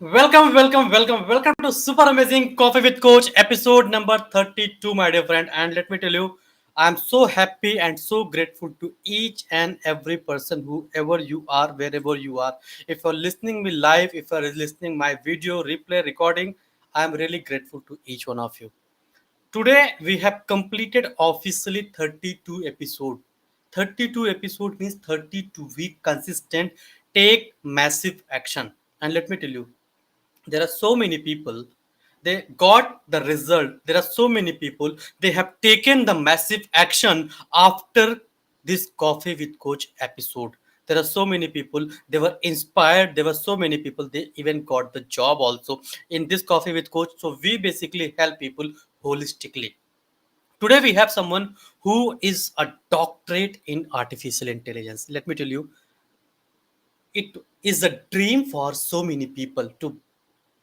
Welcome to Super Amazing Coffee with Coach episode number 32, my dear friend. And let me tell you, I'm so happy and so grateful to each and every person, whoever you are, wherever you are. If you're listening me live, if you're listening my video, replay, recording, I'm really grateful to each one of you. Today we have completed officially 32 episode. 32 episode means 32 week consistent take massive action. And let me tell you, there are so many people they got the result. There are so many people they have taken the massive action after this coffee with coach episode. There are so many people they were inspired. There were so many people they even got the job also in this coffee with coach. So we basically help people holistically. Today we have someone who is a doctorate in artificial intelligence. Let me tell you, it is a dream for so many people to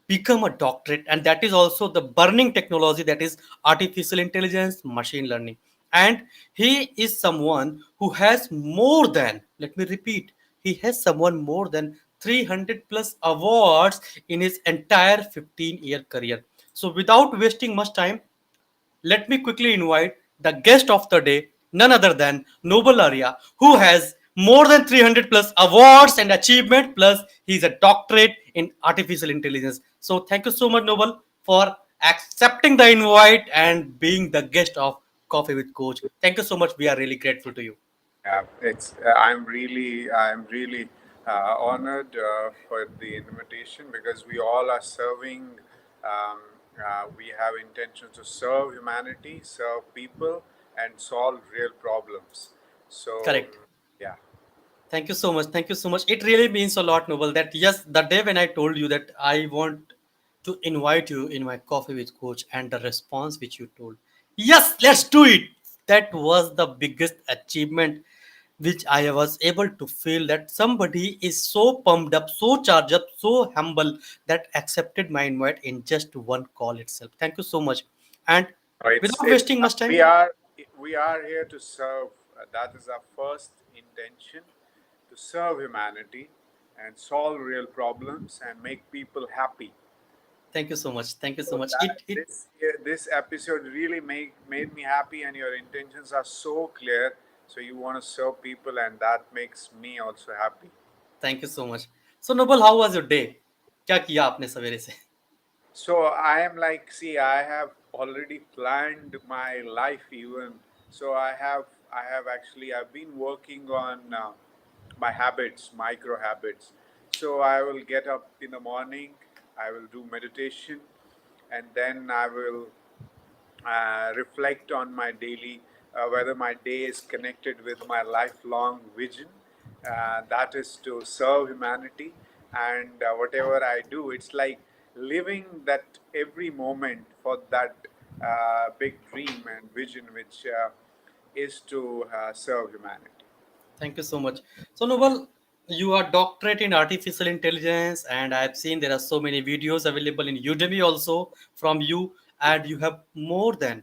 become a doctorate, and that is also the burning technology, that is artificial intelligence, machine learning. And he is someone who has more than, let me repeat, he has someone more than 300 plus awards in his entire 15-year career. So without wasting much time, let me quickly invite the guest of the day, none other than Noble Arya, who has more than 300 plus awards and achievement, plus he's a doctorate in artificial intelligence. So thank you so much, Noble, for accepting the invite and being the guest of Coffee with Coach. Thank you so much. We are really grateful to you. Yeah, it's. I'm really honored for the invitation because we all are serving. We have intention to serve humanity, serve people, and solve real problems. So, Correct. yeah. Thank you so much. Thank you so much. It really means a lot, Noble, that yes, the day when I told you that I want to invite you in my coffee with coach, and the response which you told, yes, let's do it. That was the biggest achievement which I was able to feel, that somebody is so pumped up, so charged up, so humble, that accepted my invite in just one call itself. Thank you so much. And It's without it's wasting much we time, are we are here to serve. That is our first intention, to serve humanity and solve real problems and make people happy. thank you so much. Thank you so So much. that It this episode really made me happy, and your intentions are so clear. So you want to serve people, and that makes me also happy. Thank you so much. So noble, how was your day? क्या किया आपने सवेरे से? So I am like, see, I have already planned my life even. So I have actually, I've been working on my habits, micro habits. So I will get up in the morning, I will do meditation, and then I will reflect on my daily, whether my day is connected with my lifelong vision. That is to serve humanity, and whatever I do, it's like living that every moment for that big dream and vision, which is to serve humanity. Thank you so much. So noble, you are doctorate in artificial intelligence, and I've seen there are so many videos available in Udemy also from you, and you have more than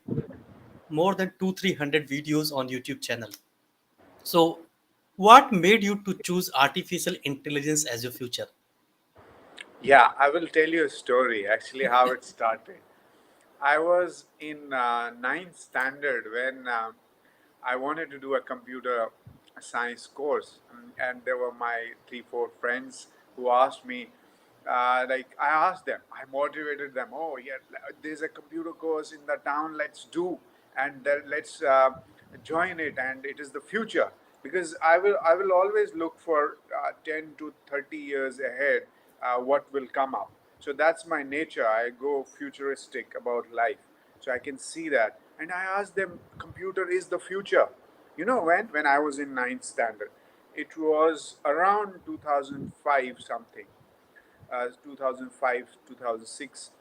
200-300 videos on YouTube channel. So what made you to choose artificial intelligence as your future? Yeah, I will tell you a story actually how it started. I was in ninth standard when I wanted to do a computer science course, and there were my 3 4 friends who asked me. Like I asked them, I motivated them. Oh yeah, there's a computer course in the town. Let's do, and then let's join it. And it is the future, because I will always look for 10 to 30 years ahead. What will come up? So that's my nature. I go futuristic about life, so I can see that. And I asked them, computer is the future. You know, when I was in ninth standard, it was around 2005 something, 2005, 2006.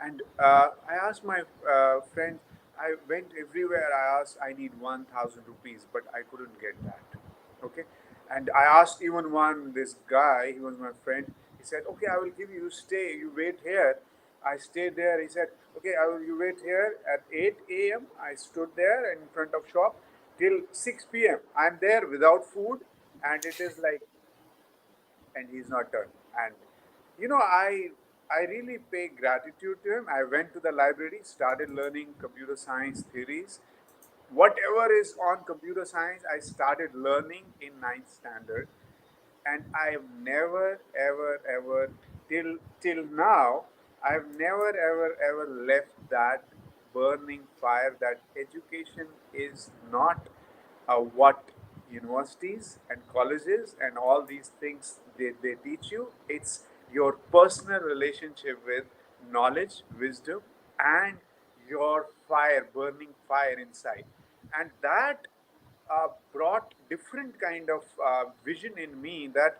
And I asked my friend, I went everywhere. I asked, I need 1,000 rupees, but I couldn't get that. Okay. And I asked even this guy, he was my friend. He said, okay, I will give you, stay, you wait here. I stayed there. He said, okay, you wait here at 8 a.m. I stood there in front of shop till 6 p.m. I'm there without food, and it is like, and he's not done. And you know, I I really pay gratitude to him. I went to the library, started learning computer science theories. Whatever is on computer science, I started learning in ninth standard, and I've never, ever, ever till now, I've never, ever, ever left that burning fire. That education is not what universities and colleges and all these things they teach you. It's your personal relationship with knowledge, wisdom, and your fire, burning fire inside. And that brought different kind of vision in me, that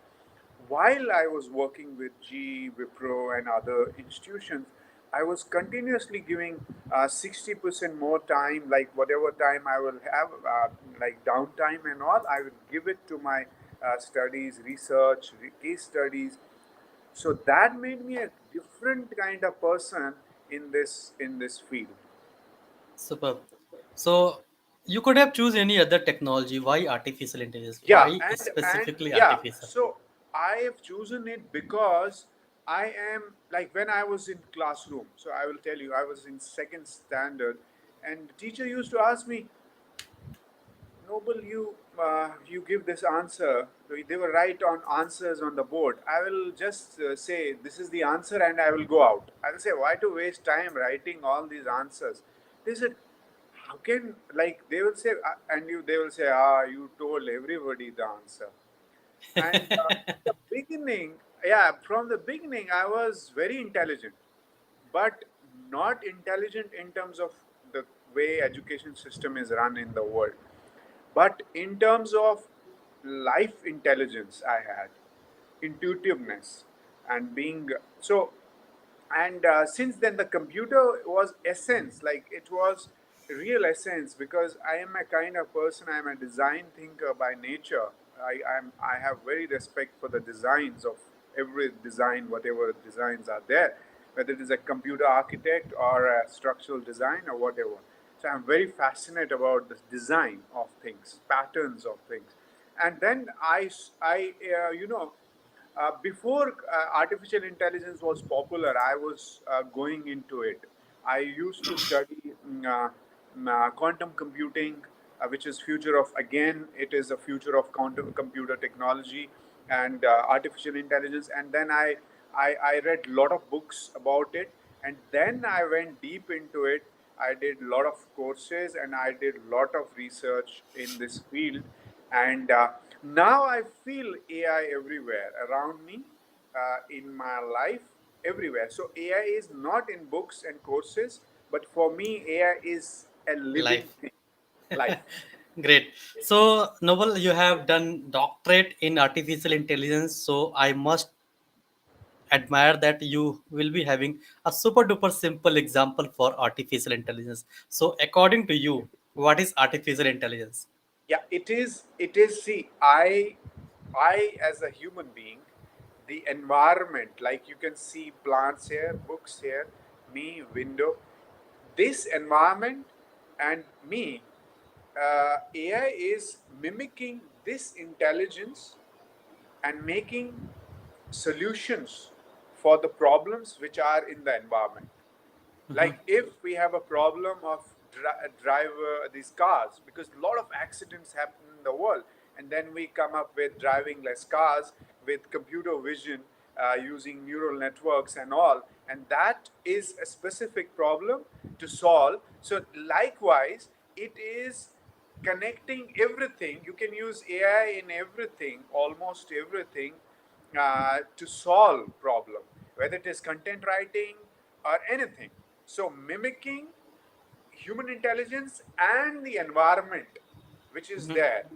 while I was working with GE, Wipro, and other institutions, I was continuously giving 60% more time, like whatever time I will have, like downtime and all, I will give it to my studies, research, case studies. So that made me a different kind of person in this field. Superb. So you could have choose any other technology. Why artificial intelligence? Yeah, Why and specifically yeah, artificial? so I have chosen it because I am, like, when I was in classroom. So I will tell you, I was in second standard, and the teacher used to ask me, Noble, you give this answer. They were write on answers on the board. I will just say this is the answer, and I will go out. I will say, why to waste time writing all these answers? They said, how can, like, they will say, and they will say, you told everybody the answer. And the beginning, yeah, from the beginning, I was very intelligent, but not intelligent in terms of the way education system is run in the world, but in terms of life intelligence. I had intuitiveness and being so. And since then, the computer was essence, like it was real essence, because I am a kind of person, I am a design thinker by nature. I have very respect for the designs of every design, whatever designs are there, whether it is a computer architect or a structural design or whatever. So I'm very fascinated about the design of things, patterns of things. And then before artificial intelligence was popular, I was going into it. I used to study quantum computing, which is future of, again, it is a future of quantum computer technology and artificial intelligence. And then I read a lot of books about it, and then I went deep into it. I did a lot of courses and I did a lot of research in this field, and now I feel AI everywhere around me, in my life, everywhere. So AI is not in books and courses, but for me, AI is a living Life. thing, life. Great. So Noble, you have done doctorate in artificial intelligence. So I must admire that you will be having a super duper simple example for artificial intelligence. So according to you, what is artificial intelligence? Yeah, it is. It is. See, I as a human being, the environment, like you can see plants here, books here, me, window, this environment, and me, AI is mimicking this intelligence and making solutions for the problems which are in the environment. Like if we have a problem of driver these cars, because a lot of accidents happen in the world, and then we come up with driving less cars with computer vision, using neural networks and all, and that is a specific problem to solve. So likewise, it is connecting everything. You can use AI in everything, almost everything, to solve problem, whether it is content writing or anything. So mimicking human intelligence and the environment which is there,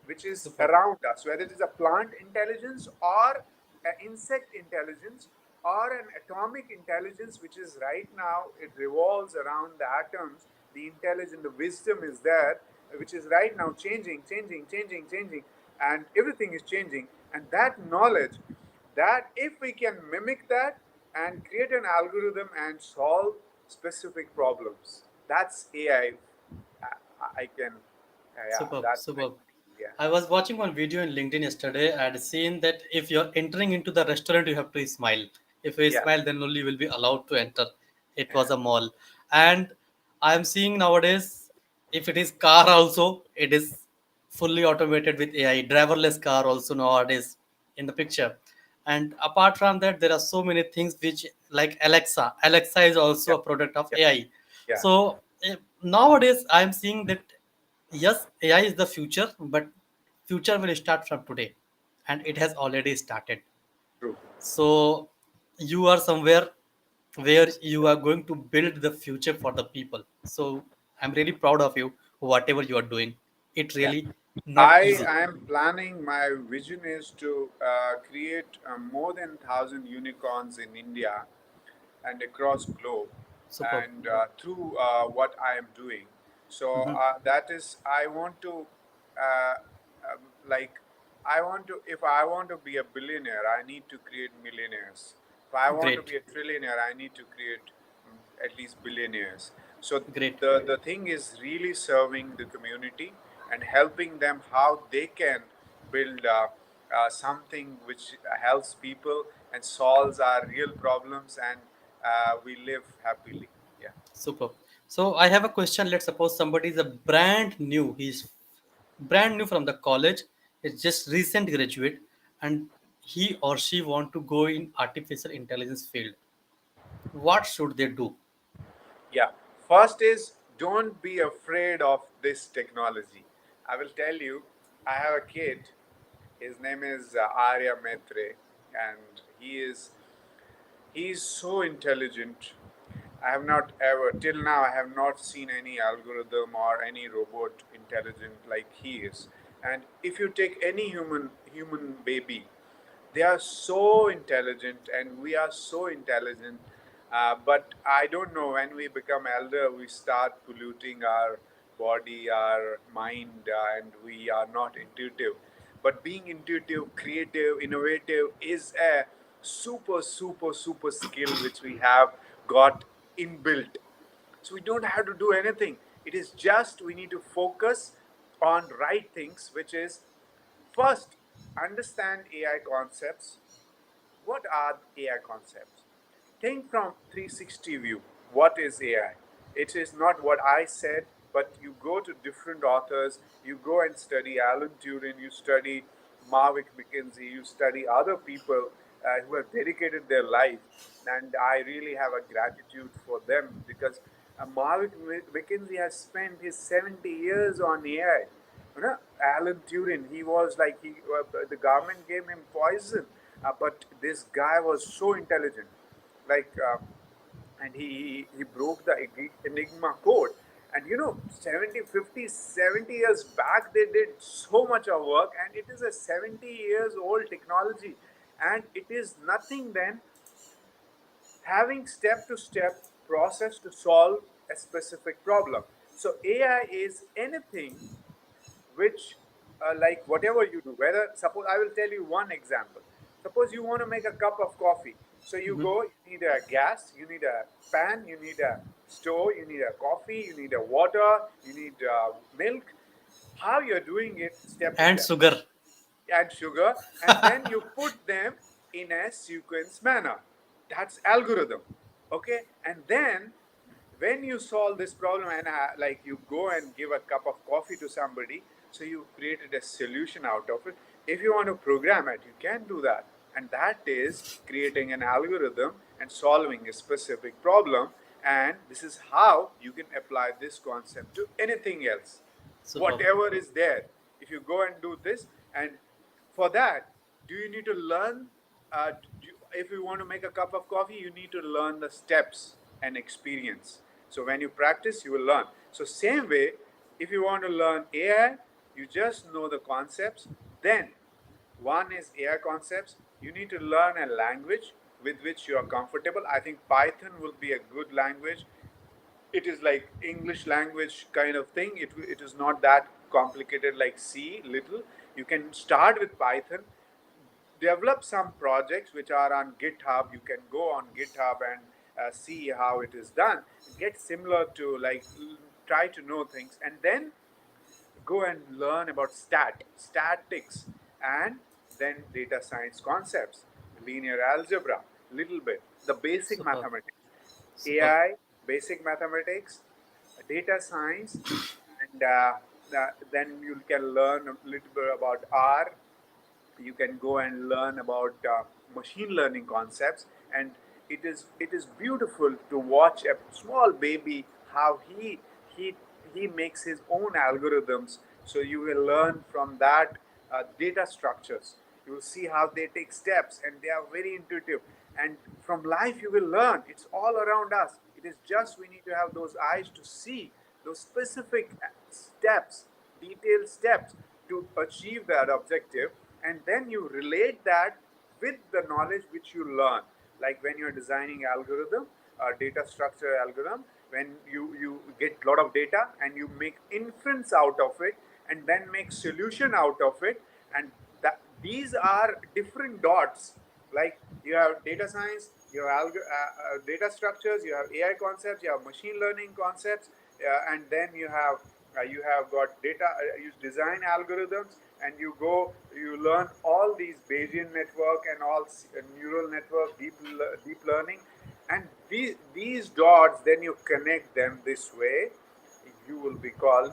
which is Super. around us, whether it is a plant intelligence or an insect intelligence or an atomic intelligence, which is right now, it revolves around the atoms. The intelligence, the wisdom is there, which is right now changing, and everything is changing. And that knowledge, that if we can mimic that and create an algorithm and solve specific problems, that's AI. I can, yeah, Superb, that's my superb. thing. Yeah. I was watching one video in LinkedIn yesterday. I had seen that if you're entering into the restaurant, you have to smile. If we Yeah, smile, then only will be allowed to enter. It yeah, was a mall. And I am seeing nowadays, if it is car also, it is fully automated with AI. Driverless car also nowadays in the picture. And apart from that, there are so many things which, like Alexa. Alexa is also yeah, a product of yeah, AI. yeah. So nowadays, I am seeing that yes, AI is the future, but future will start from today, and it has already started. True. So you are somewhere where you are going to build the future for the people. So I'm really proud of you, whatever you are doing. It Yeah. really not I easy. am planning. My vision is to create more than 1,000 unicorns in India and across globe, Superb. and through what I am doing. So Hmm. that is, I want to, uh, like, I want to. If I want to be a billionaire, I need to create millionaires. If I want to Great, be a trillionaire, I need to create at least billionaires. So great, the thing is really serving the community and helping them how they can build something which helps people and solves our real problems, and we live happily. Yeah. superb. So I have a question. Let's suppose somebody is a brand new. He's brand new from the college. He's just recent graduate, and he or she want to go in artificial intelligence field. What should they do? Yeah. First is, don't be afraid of this technology. I will tell you, I have a kid. His name is Arya Maitre, and he's so intelligent. I have not ever, till now, I have not seen any algorithm or any robot intelligent like he is. And if you take any human baby, they are so intelligent, and we are so intelligent. But I don't know, when we become elder, we start polluting our body, our mind, and we are not intuitive. But being intuitive, creative, innovative is a super skill which we have got inbuilt. So we don't have to do anything. It is just we need to focus on right things, which is first understand AI concepts. What are AI concepts? Think from 360 view. What is AI? It is not what I said, but you go to different authors, you go and study Alan Turing, you study Marvick McKinsey, you study other people who have dedicated their life, and I really have a gratitude for them because Marvick McKinsey has spent his 70 years on AI. You know, Alan Turing, he was like the government gave him poison, but this guy was so intelligent, like, and he broke the Enigma code. And 70, 50, 70 years back, they did so much of work, and it is a 70 years old technology, and it is nothing than having step to step process to solve a specific problem. So AI is anything which, like whatever you do, whether, suppose I will tell you one example. Suppose you want to make a cup of coffee, so you Mhm. go, you need a gas, you need a pan, you need a stove, you need a coffee, you need a water, you need milk. How you're doing it step to And step, sugar. add sugar, and then you put them in a sequence manner. That's algorithm. Okay, and then when you solve this problem, and like you go and give a cup of coffee to somebody, so you created a solution out of it. If you want to program it, you can do that, and that is creating an algorithm and solving a specific problem. And this is how you can apply this concept to anything else, Superb. whatever is there. If you go and do this, and for that, do you need to learn, if you want to make a cup of coffee, you need to learn the steps and experience. So when you practice, you will learn. So same way, if you want to learn AI, you just know the concepts. Then one is AI concepts. You need to learn a language with which you are comfortable. I think Python will be a good language. It is like English language kind of thing. It is not that complicated like C little. You can start with Python, develop some projects which are on GitHub. You can go on GitHub and see how it is done, get similar to, like, try to know things, and then go and learn about statics, and then data science concepts, linear algebra. little bit. The basic Superb. mathematics, Superb. AI, basic mathematics, data science, and then you can learn a little bit about R. You can go and learn about machine learning concepts, and it is beautiful to watch a small baby how he he makes his own algorithms. So you will learn from that data structures. You will see how they take steps, and they are very intuitive. And from life you will learn. It's all around us. It is just we need to have those eyes to see those specific steps, detailed steps to achieve that objective, and then you relate that with the knowledge which you learn. Like when you're designing algorithm, data structure algorithm, when you get a lot of data and you make inference out of it, and then make solution out of it, and that these are different dots. Like you have data science, you have data structures, you have AI concepts, you have machine learning concepts, and then you have got data. You design algorithms, and you learn all these Bayesian network and all neural network, deep learning, and these dots. Then you connect them this way. You will be called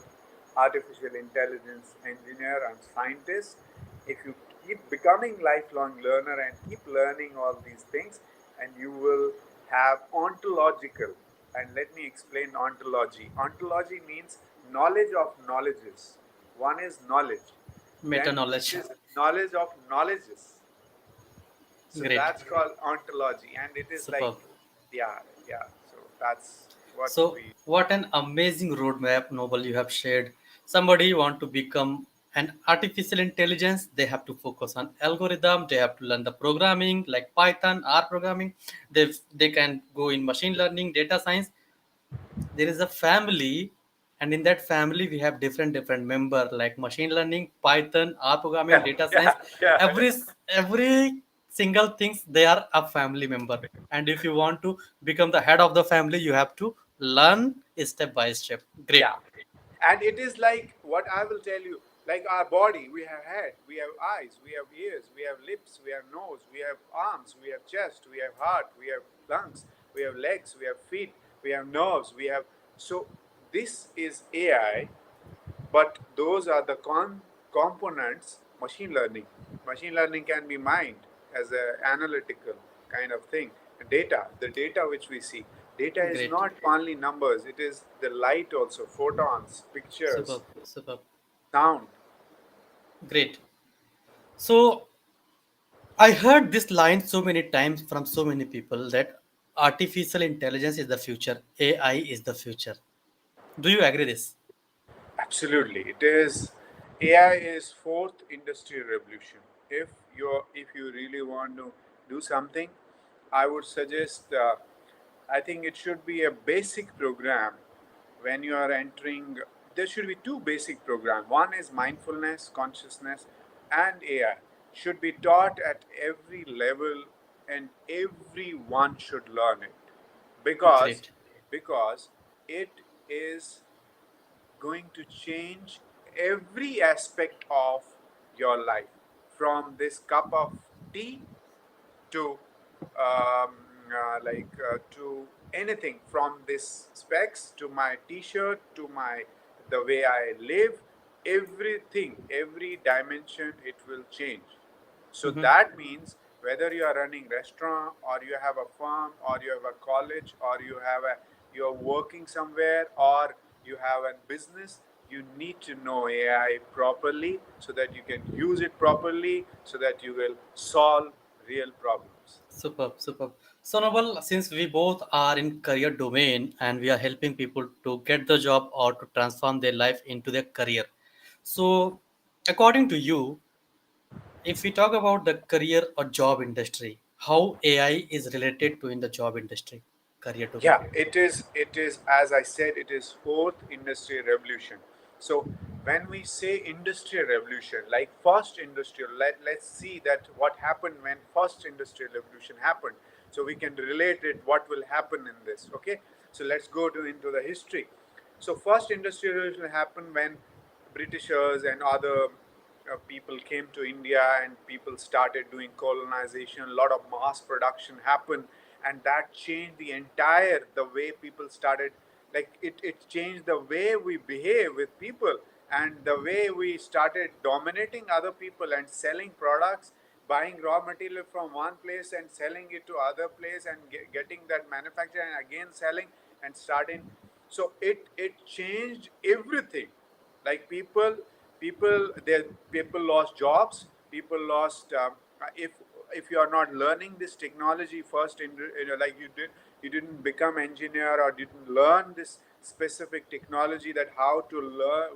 artificial intelligence engineer and scientist. If you keep becoming lifelong learner and keep learning all these things, and you will have ontological. And let me explain ontology. Ontology means knowledge of knowledges. One is knowledge, Meta then knowledge. it is knowledge of knowledges. So Great. that's called ontology, and it is like, Superb. yeah, yeah. So that's what So, we. what an amazing roadmap, Noble, you have shared. Somebody want to become an artificial intelligence, they have to focus on algorithm, they have to learn the programming like Python, R programming. They can go in machine learning, data science. There is a family, and in that family we have different member like machine learning, Python, R programming, Yeah, data yeah, science. yeah, Every single things they are a family member, and if you want to become the head of the family you have to learn step by step. yeah. Great. And it is like what I will tell you, like our body, we have head, we have eyes, we have ears, we have lips, we have nose, we have arms, we have chest, we have heart, we have lungs, we have legs, we have feet, we have nerves, we have. So this is AI, but those are the components. Machine learning can be mined as a analytical kind of thing. Data, the data which we see, data is Great. not only numbers, it is the light also, photons, pictures, Superb. Superb. sound. Great. So I heard this line so many times from so many people that artificial intelligence is the future, AI is the future. Do you agree this? Absolutely, it is. AI is fourth industrial revolution. If you really want to do something, I would suggest. I think it should be a basic program when you are entering. There should be two basic programs. One is mindfulness, consciousness, and AI should be taught at every level, and everyone should learn it because Great. because it is going to change every aspect of your life, from this cup of tea to to anything, from this specs to my t-shirt to my the way I live. Everything, every dimension, it will change. So Mhm. that means whether you are running restaurant, or you have a farm, or you have a college, or you're working somewhere, or you have a business, you need to know AI properly so that you can use it properly, so that you will solve real problems. Superb, superb. So, Noble, since we both are in career domain and we are helping people to get the job or to transform their life into their career. So, according to you, if we talk about the career or job industry, how AI is related to in the job industry, career domain? Yeah, it is as I said, it is fourth industrial revolution. So when we say industrial revolution, like first industrial, let's see that what happened when first industrial revolution happened, so we can relate it what will happen in this. Okay, so let's go to into the history. So first industrial revolution happened when Britishers and other people came to India and people started doing colonization. A lot of mass production happened, and that changed the way people started. Like it changed the way we behave with people, and the way we started dominating other people and selling products, buying raw material from one place and selling it to other place, and getting that manufactured and again selling and starting. So it changed everything. Like people lost jobs, people lost if you are not learning this technology first like you didn't become engineer or didn't learn this specific technology, that how to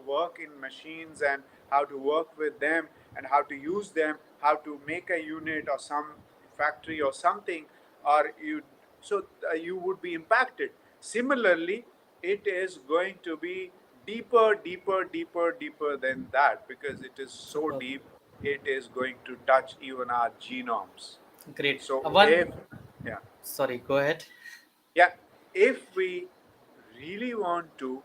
work in machines and how to work with them and how to use them, how to make a unit or some factory or something, or you would be impacted. Similarly, it is going to be deeper, deeper, deeper, deeper than that, because it is so Superb. deep. It is going to touch even our genomes. Great. So One. if yeah, Sorry. Go ahead. yeah, if we really want to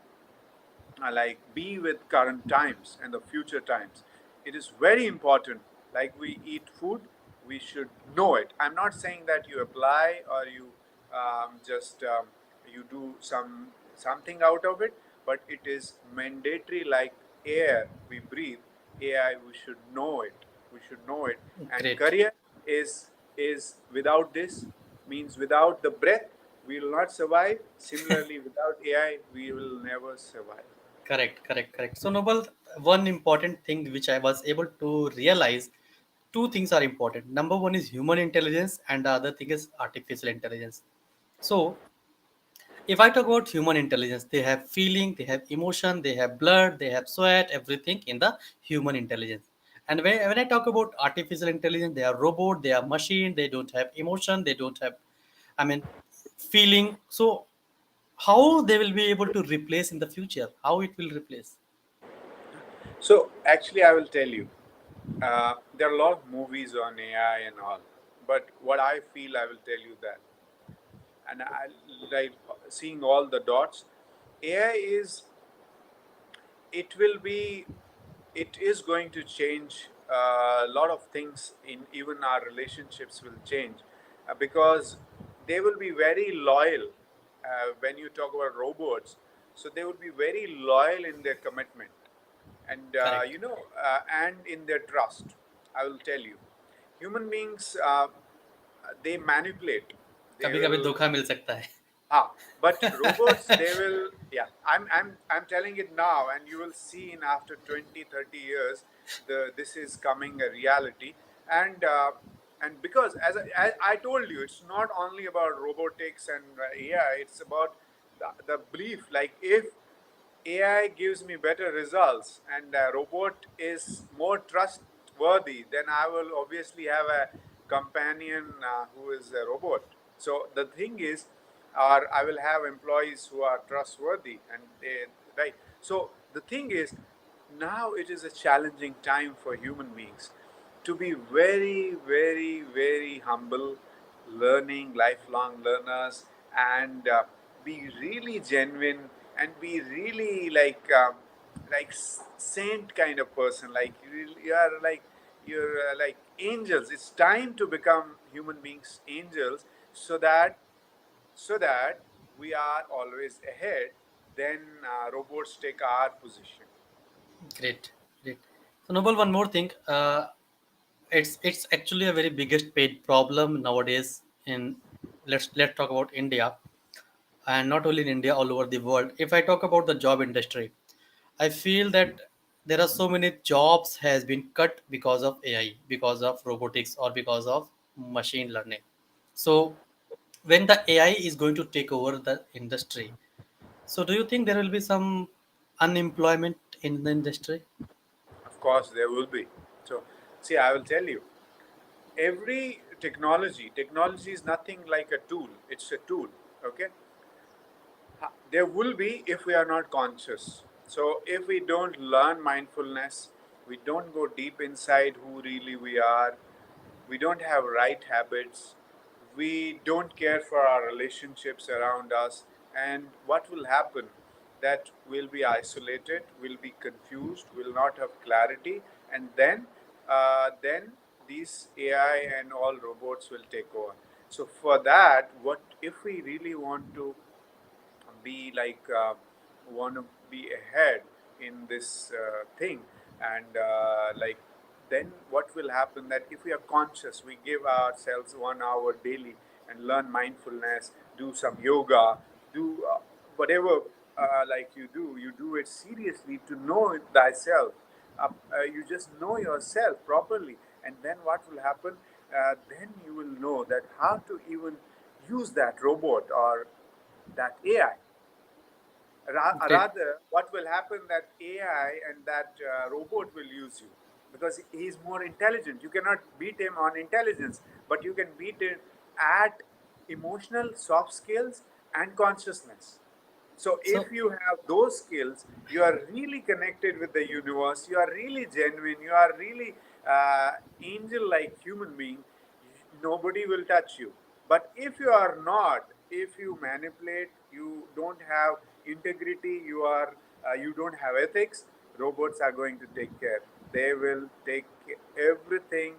like be with current times and the future times, it is very important. Like we eat food, we should know it. I'm not saying that you apply or you just you do something out of it, but it is mandatory. Like air we breathe, AI, we should know it. We should know it. And Great. career is without this, means without the breath we will not survive. Similarly, without AI we will never survive. Correct, correct, correct. So, Noble, one important thing which I was able to realize, two things are important. Number one is human intelligence, and the other thing is artificial intelligence. So, if I talk about human intelligence, they have feeling, they have emotion, they have blood, they have sweat, everything in the human intelligence. And when I talk about artificial intelligence, they are robot, they are machine, they don't have emotion, they don't have, I mean, feeling. So, how they will be able to replace in the future? How it will replace? So actually, I will tell you, there are a lot of movies on AI and all, but what I feel, I will tell you that, and I like seeing all the dots. AI is, it will be, it is going to change a lot of things in even our relationships will change, because they will be very loyal. When you talk about robots, so they will be very loyal in their commitment, and Correct. and in their trust. I will tell you, human beings, they manipulate, they कभी कभी will. धोखा मिल सकता है. But robots, they will, yeah, I'm telling it now, and you will see in after 20, 30 years, this is coming a reality. And because as I told you, it's not only about robotics and AI, it's about the belief. Like if AI gives me better results and a robot is more trustworthy, then I will obviously have a companion who is a robot. So the thing is, or I will have employees who are trustworthy, and they, right. So the thing is, now it is a challenging time for human beings to be very, very, very humble, learning, lifelong learners, and be really genuine and be really like saint kind of person. Like you are like you're like angels. It's time to become human beings, angels, so that so that we are always ahead. Then robots take our position. Great, great. So Noble, one more thing. It's actually a very biggest paid problem nowadays. In let's talk about India, and not only in India, all over the world. If I talk about the job industry, I feel that there are so many jobs has been cut because of AI, because of robotics, or because of machine learning. So when the AI is going to take over the industry, so do you think there will be some unemployment in the industry? Of course, there will be. So, see, I will tell you. Every technology is nothing like a tool. It's a tool. Okay, there will be if we are not conscious. So if we don't learn mindfulness, we don't go deep inside who really we are, we don't have right habits, we don't care for our relationships around us, and what will happen, that we'll be isolated, we'll be confused, we'll not have clarity, and then these AI and all robots will take over. So for that, what if we really want to be like want to be ahead in this thing, and like then what will happen that if we are conscious, we give ourselves 1 hour daily and learn mindfulness, do some yoga, do whatever like you do it seriously to know it thyself. You just know yourself properly, and then what will happen, then you will know that how to even use that robot or that AI. Okay. Rather, what will happen that AI and that robot will use you because he's more intelligent. You cannot beat him on intelligence, but you can beat him at emotional, soft skills, and consciousness. So, if So you have those skills, you are really connected with the universe. You are really genuine. You are really angel-like human being. Nobody will touch you. But if you are not, if you manipulate, you don't have integrity, you don't have ethics, robots are going to take care. They will take everything,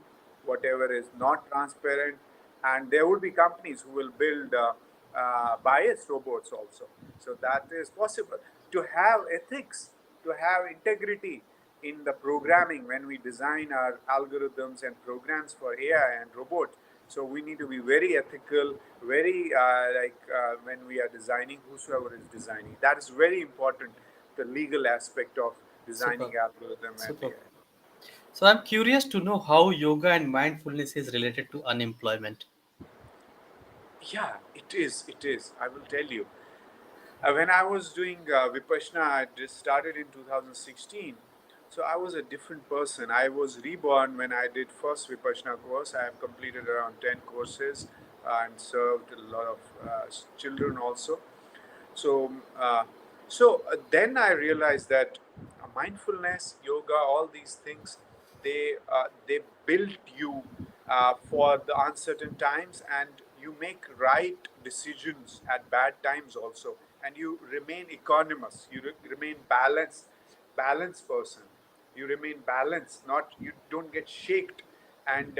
whatever is not transparent, and there will be companies who will build biased robots also. So that is possible. To have ethics, to have integrity in the programming when we design our algorithms and programs for AI and robots. So we need to be very ethical, very when we are designing, whosoever is designing. That is very important, the legal aspect of designing super, algorithm and super. AI. So I'm curious to know how yoga and mindfulness is related to unemployment. Yeah, it is. It is. I will tell you. When I was doing Vipassana, I just started in 2016. So I was a different person. I was reborn when I did first Vipassana course. I have completed around 10 courses and served a lot of children also. So, then I realized that mindfulness, yoga, all these things, they build you for the uncertain times, and you make right decisions at bad times also, and you remain economous. You remain balanced person. You remain balanced. Not you don't get shaked, and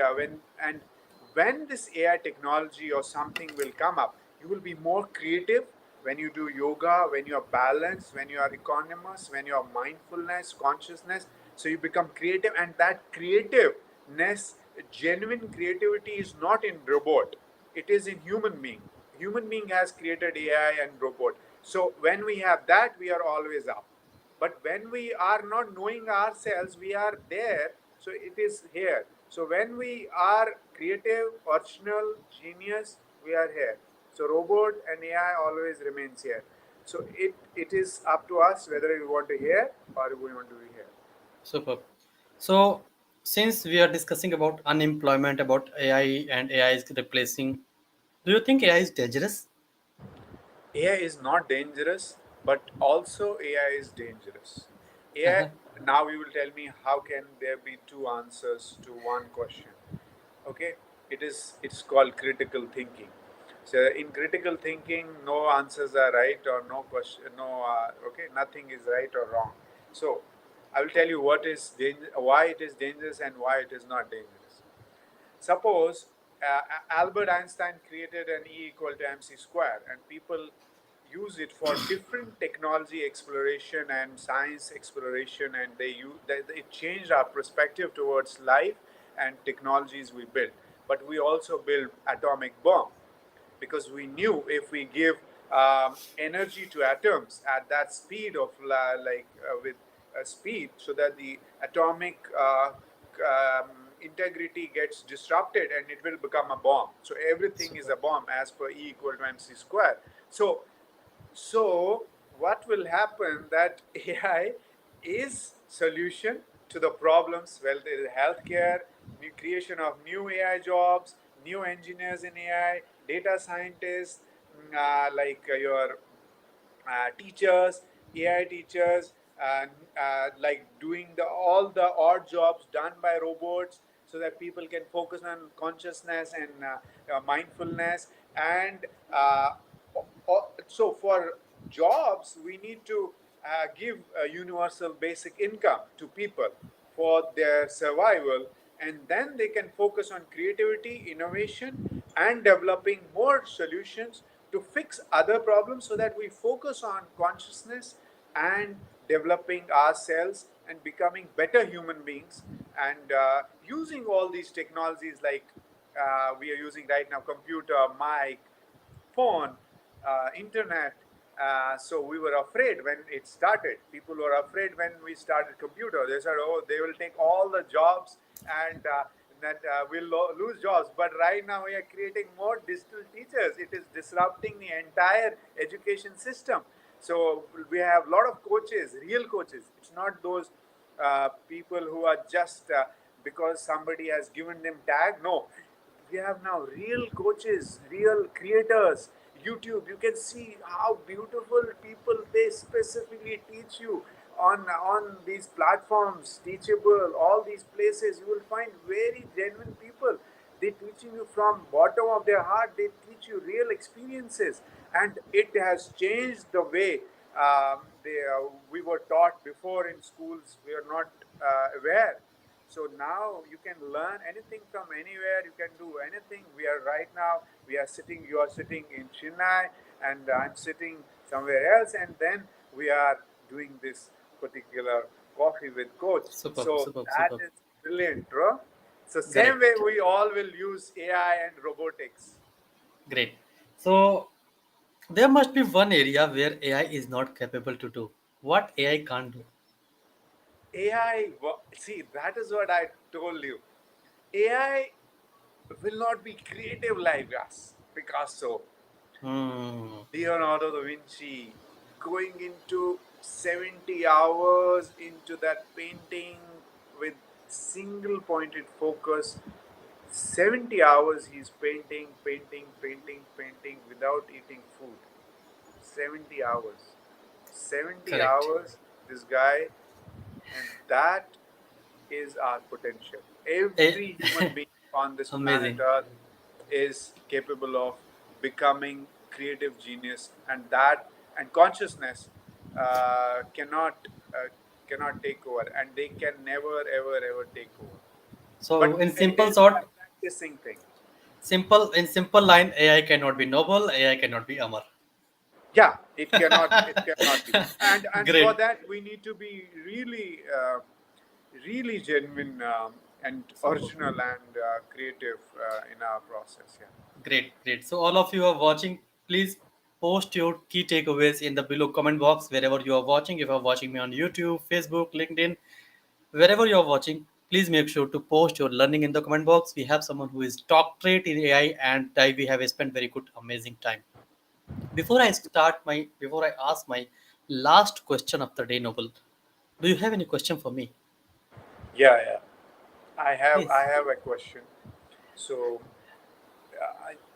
when this AI technology or something will come up, you will be more creative when you do yoga, when you are balanced, when you are economous, when you are mindfulness, consciousness. So you become creative, and that creativeness, genuine creativity, is not in robot. It is in human being. Human being has created AI and robot. So when we have that, we are always up. But when we are not knowing ourselves, we are there. So it is here. So when we are creative, original, genius, we are here. So robot and AI always remains here. So it is up to us whether we want to hear or we want to be here. Super. So since we are discussing about unemployment, about AI and AI is replacing, do you think AI is dangerous? AI is not dangerous, but also AI is dangerous. AI, Uh-huh. now you will tell me how can there be two answers to one question? Okay, it's called critical thinking. So in critical thinking, no answers are right or no question, no okay, nothing is right or wrong. So I will tell you what is why it is dangerous and why it is not dangerous. Suppose Albert Einstein created an E equal to mc square, and people use it for different technology exploration and science exploration, and it changed our perspective towards life and technologies we build. But we also build atomic bomb because we knew if we give energy to atoms at that speed of with speed, so that the atomic integrity gets disrupted and it will become a bomb. So everything is Super. a bomb as per E equal to mc square. So what will happen that AI is solution to the problems. Well, there is healthcare, new creation of new AI jobs, new engineers in AI, data scientists, your teachers, AI teachers, like doing all the odd jobs done by robots, so that people can focus on consciousness and mindfulness. And uh, so for jobs, we need to give a universal basic income to people. for their survival, and then they can focus on creativity, innovation, and developing more solutions to fix other problems, so that we focus on consciousness and developing ourselves and becoming better human beings, and using all these technologies like we are using right now: computer, mic, phone, internet. So we were afraid when it started. People were afraid when we started computer. They said, "Oh, they will take all the jobs, and that we'll lose jobs." But right now, we are creating more digital teachers. It is disrupting the entire education system. So we have a lot of coaches, real coaches. It's not those people who are just because somebody has given them tag. No, we have now real coaches, real creators. YouTube, you can see how beautiful people, they specifically teach you on these platforms, Teachable, all these places. You will find very genuine people. They teaching you from bottom of their heart. They teach you real experiences, and it has changed the way we were taught before in schools. We are not aware. So now you can learn anything from anywhere. You can do anything. We are right now. We are sitting. You are sitting in Chennai, and I'm sitting somewhere else. And then we are doing this particular coffee with coach. Superb, So superb, that superb. is brilliant, bro. So same Great, way we all will use AI and robotics. great. So there must be one area where AI is not capable to do. What AI can't do? AI. See, that is what I told you. AI will not be creative like us. Picasso, Hmm. Leonardo da Vinci, going into 70 hours into that painting with single pointed focus. 70 hours he's painting, painting, painting, painting without eating food. 70 hours. 70 Correct. hours, this guy, and that is our potential. Eh, Every human being on this planet Amazing. Earth is capable of becoming creative genius, and that and consciousness cannot cannot take over, and they can never ever ever take over. So But in it simple is a short, practicing thing. simple line, AI cannot be noble, AI cannot be Amar. Yeah, it cannot be, and for Great. that we need to be really really genuine and original and creative in our process. Yeah. Great, great. So all of you are watching, please post your key takeaways in the below comment box wherever you are watching. If you are watching me on YouTube, Facebook, LinkedIn, wherever you are watching, please make sure to post your learning in the comment box. We have someone who is doctorate in AI, and we have spent very good, amazing time. Before I ask my last question of the day, Noble, do you have any question for me? Yeah, yeah. I Please. have a question. So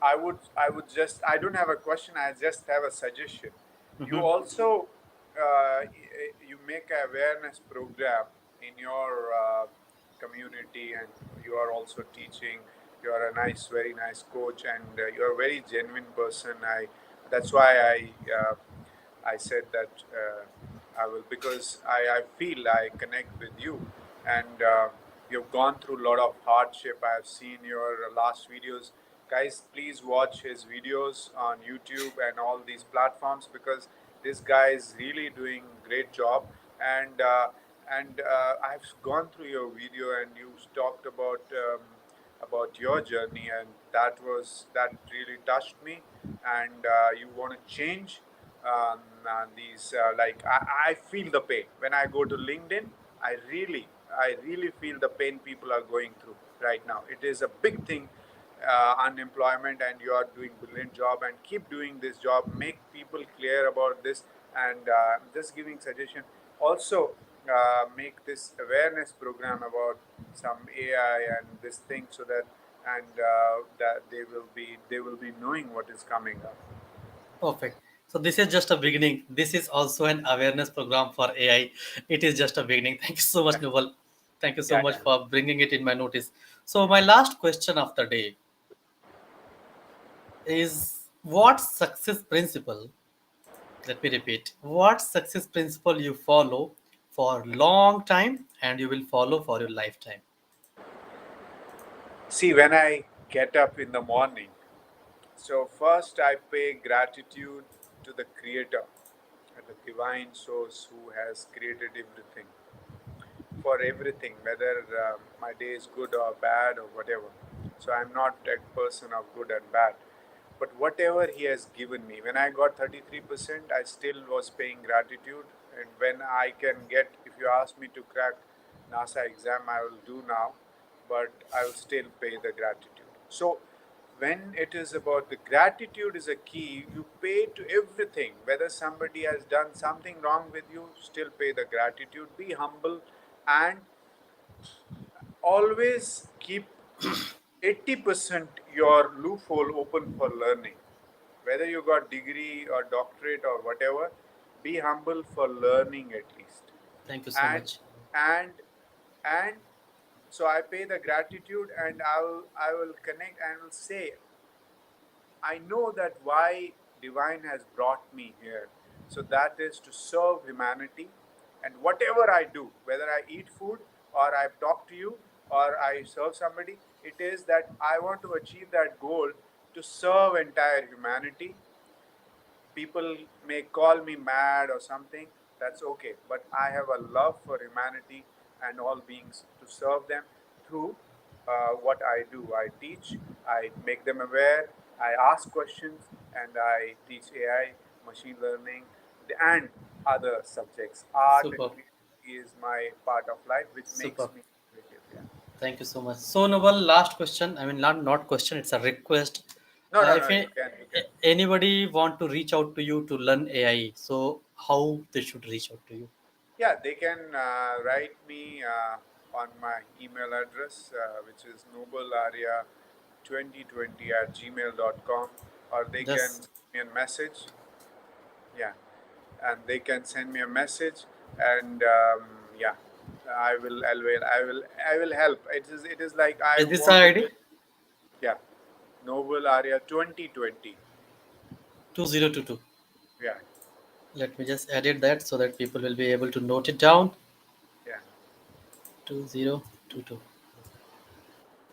I would just, I don't have a question. I just have a suggestion. You Mhm. also you make a awareness program in your community, and you are also teaching. You are a nice, very nice coach, and you are a very genuine person. I That's why I said that I will, because I feel I connect with you, and you've gone through a lot of hardship. I have seen your last videos. Guys, please watch his videos on YouTube and all these platforms, because this guy is really doing great job. And I've gone through your video, and you talked about your journey, and that really touched me. And you want to change these like I feel the pain when I go to LinkedIn. I really feel the pain people are going through right now. It is a big thing, unemployment, and you are doing brilliant job, and keep doing this job. Make people clear about this, and just giving suggestion. Also, make this awareness program about some AI and this thing, so that and that they will be knowing what is coming up. Perfect. So this is just a beginning. This is also an awareness program for AI. It is just a beginning. Thank you so much, Noble. Thank you so Yeah, much yeah. for bringing it in my notice. So my last question of the day is, what success principle, let me repeat, what success principle you follow for long time and you will follow for your lifetime? See, when I get up in the morning, so first I pay gratitude to the Creator, the divine source who has created everything, for everything, whether my day is good or bad or whatever. So I'm not a person of good and bad. But whatever he has given me, when I got 33%, I still was paying gratitude. And when I can get, if you ask me to crack NASA exam, I will do now, but I will still pay the gratitude. So when it is about the gratitude is a key, you pay to everything. Whether somebody has done something wrong with you, still pay the gratitude. Be humble and always keep 80% your loophole open for learning. Whether you got degree or doctorate or whatever, be humble for learning at least. Thank you so And much. and and so I pay the gratitude, and I will connect and will say, I know that why divine has brought me here. So that is to serve humanity. And whatever I do, whether I eat food or I talk to you or I serve somebody, it is that I want to achieve that goal to serve entire humanity. People may call me mad or something, that's okay. But I have a love for humanity and all beings to serve them through what I do. I teach, I make them aware, I ask questions, and I teach AI, machine learning, and other subjects. Art and Super. creativity is my part of life, which makes Super. me creative. Yeah. Thank you so much. So, Noble, last question. I mean, not question. It's a request. No, no, If no. You can. anybody want to reach out to you to learn AI, so how they should reach out to you? Yeah, they can write me on my email address, which is noblearya2020 at gmail.com, or they can Just send me a message. Yeah, and they can send me a message, and yeah, I will help. It is like I is this our want to ID? build. Yeah, Noble Arya 2020. 2022. Yeah, Let me just edit that so that people will be able to note it down. yeah. 2022.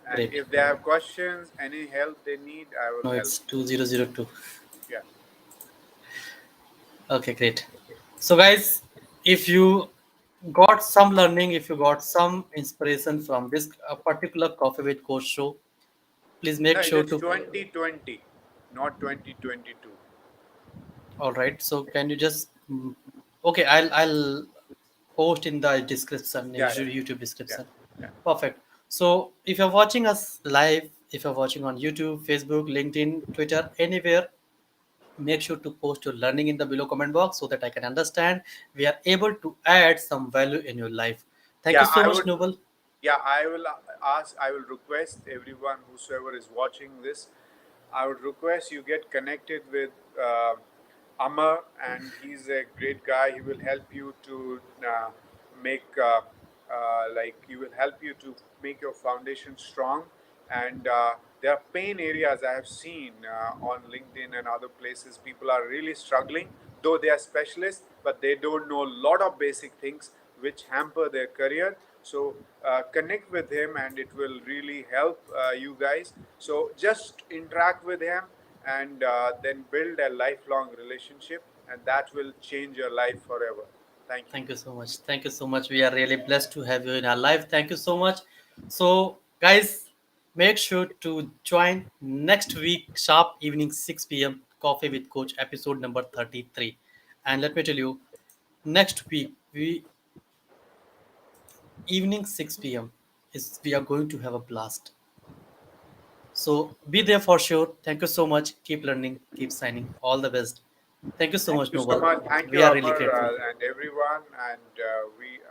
And Great. if they have questions, any help they need, I will No, help. it's 2002. Yeah. Okay, great. So, guys, if you got some learning, if you got some inspiration from this particular Coffee with Coach show, please No, make it sure is to. 2020, not 2022. All right. So, can you just. Okay, I'll post in the description, in Yeah, yeah, YouTube yeah, description. yeah. Perfect. So, if you're watching us live, if you're watching on YouTube, Facebook, LinkedIn, Twitter, anywhere, make sure to post your learning in the below comment box so that I can understand we are able to add some value in your life. Thank you Yeah, so I much, would. Noble. Yeah, I will ask. I will request everyone whosoever is watching this. I would request you get connected with Amar, and he's a great guy. He will help you to make like he will help you to make your foundation strong. And there are pain areas I have seen on LinkedIn and other places. People are really struggling, though they are specialists, but they don't know a lot of basic things which hamper their career. So connect with him, and it will really help you guys. So just interact with him, and then build a lifelong relationship, and that will change your life forever. Thank you. Thank you so much. Thank you so much. We are really blessed to have you in our life. Thank you so much. So, guys, make sure to join next week, sharp evening 6 p.m. Coffee with Coach, episode number 33. And let me tell you, next week, we evening 6 p.m. is we are going to have a blast. So be there for sure. Thank you so much. Keep learning, keep signing. All the best. Thank you so Thank much, you so Noble. much. Thank We you, are really Amar, grateful. and everyone. And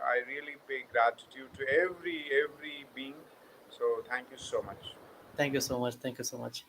I really pay gratitude to every being. So thank you so much. Thank you so much. Thank you so much.